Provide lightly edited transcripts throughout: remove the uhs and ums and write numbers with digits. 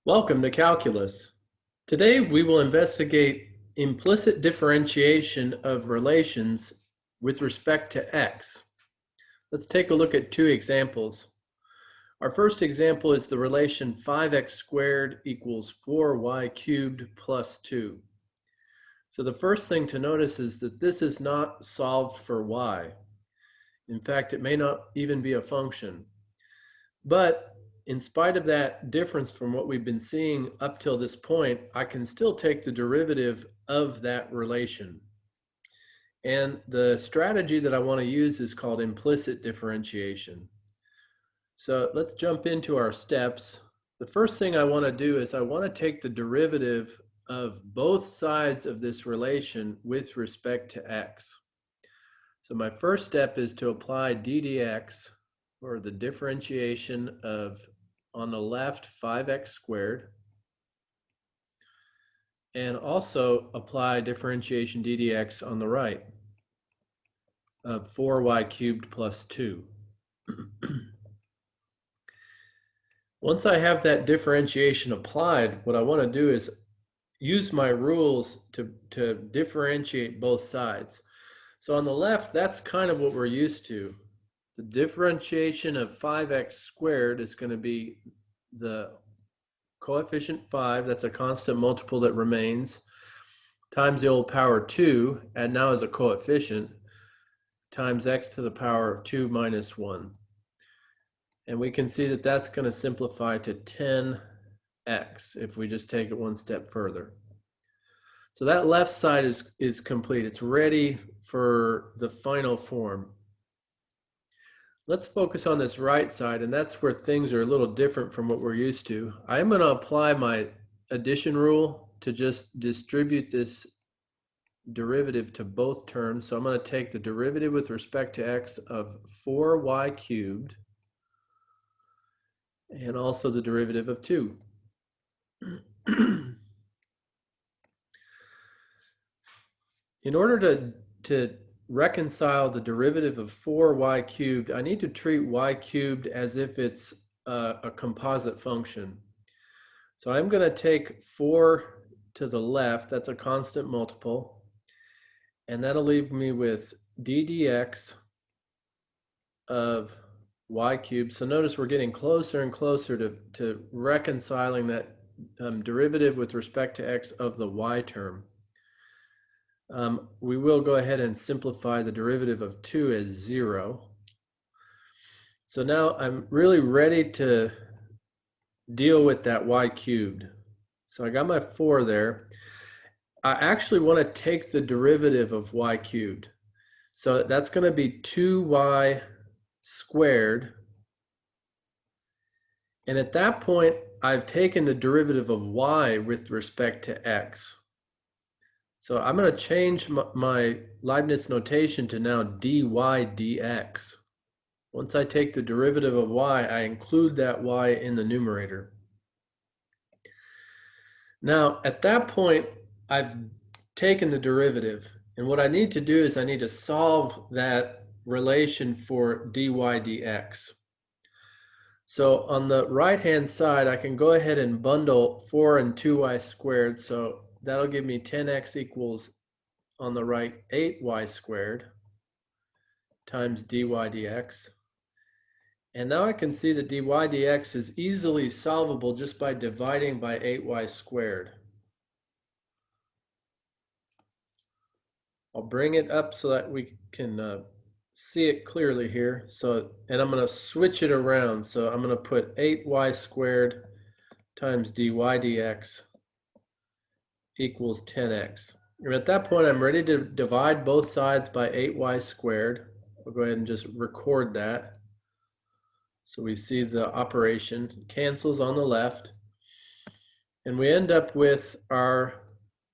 Welcome to Calculus. Today we will investigate implicit differentiation of relations with respect to x. Let's take a look at two examples. Our first example is the relation 5x squared equals 4y cubed plus 2. So the first thing to notice is that this is not solved for y. In fact, it may not even be a function. But in spite of that difference from what we've been seeing up till this point, I can still take the derivative of that relation. And the strategy that I want to use is called implicit differentiation. So let's jump into our steps. The first thing I want to do is I want to take the derivative of both sides of this relation with respect to x. So my first step is to apply d dx, or the differentiation of, on the left, 5x squared, and also apply differentiation d dx on the right of 4y cubed plus 2. Once I have that differentiation applied, what I want to do is use my rules to differentiate both sides. So on the left, that's kind of what we're used to. The differentiation of 5x squared is going to be the coefficient 5, that's a constant multiple that remains, times the whole power 2, and now as a coefficient, times x to the power of 2 minus 1. And we can see that that's going to simplify to 10x if we just take it one step further. So that left side is complete. It's ready for the final form. Let's focus on this right side, and that's where things are a little different from what we're used to. I'm going to apply my addition rule to just distribute this derivative to both terms. So I'm going to take the derivative with respect to x of 4y cubed and also the derivative of 2. In order to reconcile the derivative of 4y cubed, I need to treat y cubed as if it's a composite function. So I'm going to take 4 to the left, that's a constant multiple, and that'll leave me with d dx of y cubed. So notice we're getting closer and closer to reconciling that derivative with respect to x of the y term. We will go ahead and simplify the derivative of 2 as 0. So now I'm really ready to deal with that y cubed. So I got my 4 there. I actually want to take the derivative of y cubed. So that's going to be 2y squared. And at that point, I've taken the derivative of y with respect to x. So I'm going to change my Leibniz notation to now dy dx. Once I take the derivative of y, I include that y in the numerator. Now, at that point, I've taken the derivative. And what I need to do is I need to solve that relation for dy dx. So on the right-hand side, I can go ahead and bundle 4 and 2y squared. So that'll give me 10x equals, on the right, 8y squared times dy dx. And now I can see that dy dx is easily solvable just by dividing by 8y squared. I'll bring it up so that we can see it clearly here. So, and I'm going to switch it around. So I'm going to put 8y squared times dy dx equals 10x. And at that point, I'm ready to divide both sides by 8y squared. I'll go ahead and just record that. So we see the operation cancels on the left. And we end up with our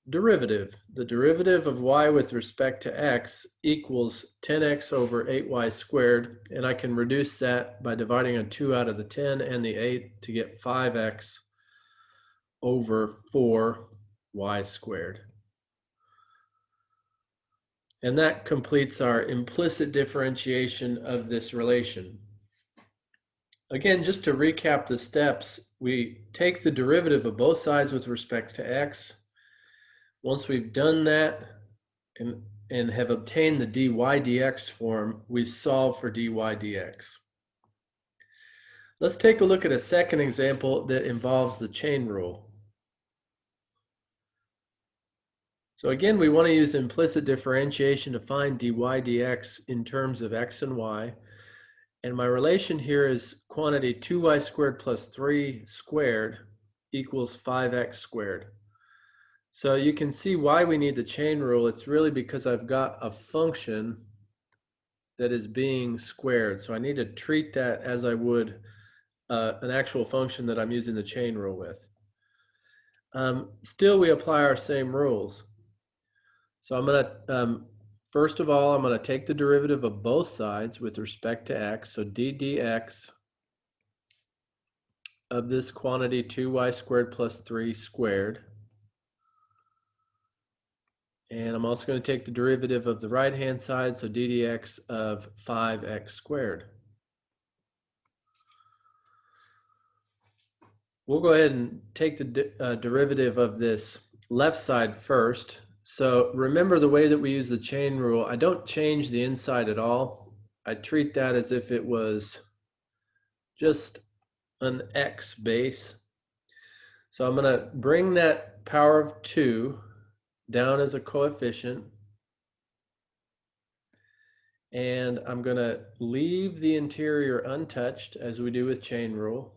derivative. The derivative of y with respect to x equals 10x over 8y squared. And I can reduce that by dividing a 2 out of the 10 and the 8 to get 5x over 4y squared. And that completes our implicit differentiation of this relation. Again, just to recap the steps, we take the derivative of both sides with respect to x. Once we've done that and have obtained the dy dx form, we solve for dy dx. Let's take a look at a second example that involves the chain rule. So again, we want to use implicit differentiation to find dy dx in terms of x and y. And my relation here is quantity 2y squared plus 3 squared equals 5x squared. So you can see why we need the chain rule. It's really because I've got a function that is being squared. So I need to treat that as I would an actual function that I'm using the chain rule with. Still, we apply our same rules. So I'm going to, first of all, I'm going to take the derivative of both sides with respect to x. So d dx of this quantity 2y squared plus 3 squared. And I'm also going to take the derivative of the right-hand side, so d dx of 5x squared. We'll go ahead and take the derivative of this left side first. So remember the way that we use the chain rule. I don't change the inside at all. I treat that as if it was just an x base. So I'm going to bring that power of 2 down as a coefficient. And I'm going to leave the interior untouched, as we do with chain rule,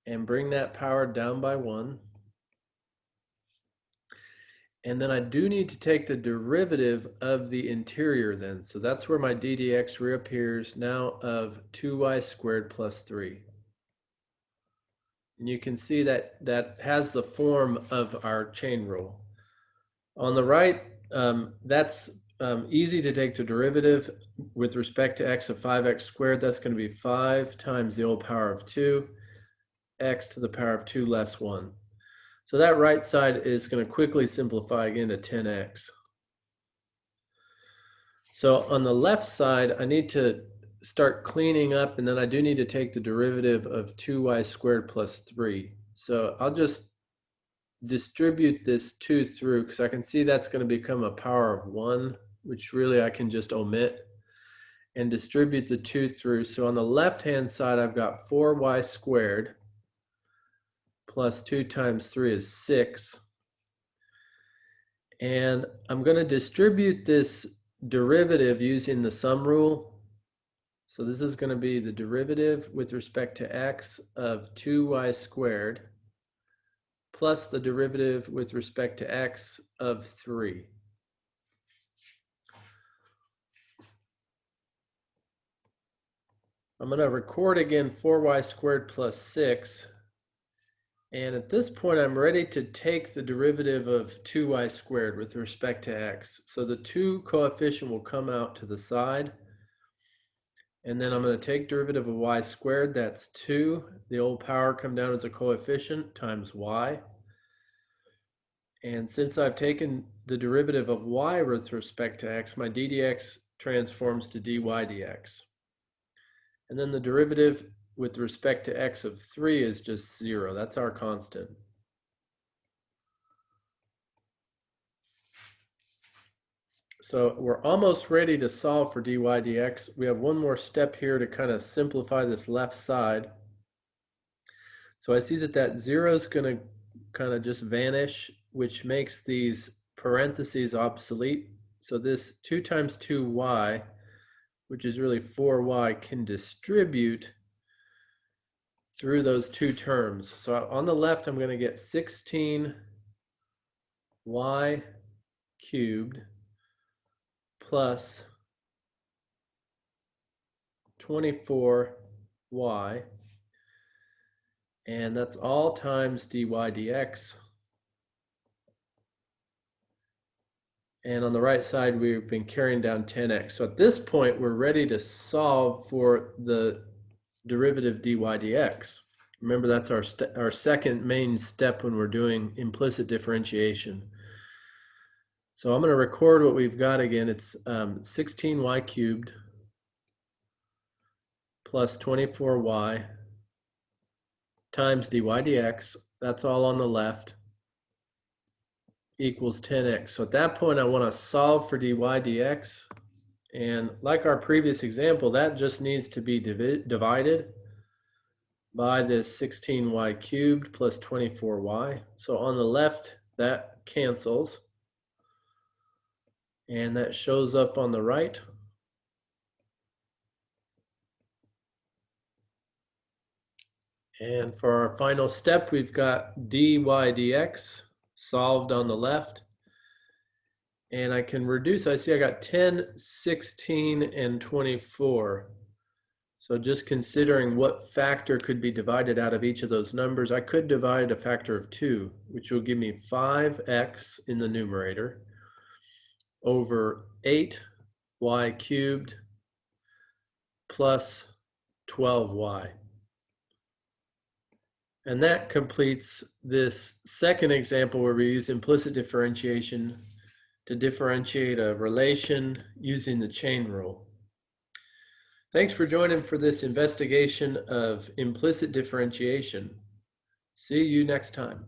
and bring that power down by 1. And then I do need to take the derivative of the interior then. So that's where my d dx reappears now of 2y squared plus 3. And you can see that that has the form of our chain rule. On the right, that's easy to take the derivative with respect to x of 5x squared. That's going to be 5 times the whole power of 2, x to the power of 2 less 1. So that right side is going to quickly simplify again to 10x. So on the left side, I need to start cleaning up, and then I do need to take the derivative of 2y squared plus 3. So I'll just distribute this 2 through, because I can see that's going to become a power of 1, which really I can just omit, and distribute the 2 through. So on the left-hand side, I've got 4y squared plus 2 times 3 is 6. And I'm going to distribute this derivative using the sum rule. So this is going to be the derivative with respect to x of 2y squared plus the derivative with respect to x of 3. I'm going to record again 4y squared plus 6. And at this point, I'm ready to take the derivative of 2y squared with respect to x. So the 2 coefficient will come out to the side. And then I'm going to take derivative of y squared. That's 2. The old power come down as a coefficient times y. And since I've taken the derivative of y with respect to x, my d dx transforms to dy dx. And then the derivative with respect to x of 3 is just 0. That's our constant. So we're almost ready to solve for dy dx. We have one more step here to kind of simplify this left side. So I see that that 0 is going to kind of just vanish, which makes these parentheses obsolete. So this 2 times 2y, which is really 4y, can distribute through those 2 terms. So on the left, I'm going to get 16y cubed plus 24y, and that's all times dy dx. And on the right side, we've been carrying down 10x. So at this point, we're ready to solve for the derivative dy dx. Remember, that's our second main step when we're doing implicit differentiation. So I'm going to record what we've got again. It's 16y cubed plus 24y times dy dx, that's all on the left, equals 10x. So at that point, I want to solve for dy dx. And like our previous example, that just needs to be divided by this 16y cubed plus 24y. So on the left, that cancels. And that shows up on the right. And for our final step, we've got dy dx solved on the left. And I can reduce, I see I got 10, 16, and 24. So just considering what factor could be divided out of each of those numbers, I could divide a factor of 2, which will give me 5x in the numerator over 8y cubed plus 12y. And that completes this second example where we use implicit differentiation to differentiate a relation using the chain rule. Thanks for joining for this investigation of implicit differentiation. See you next time.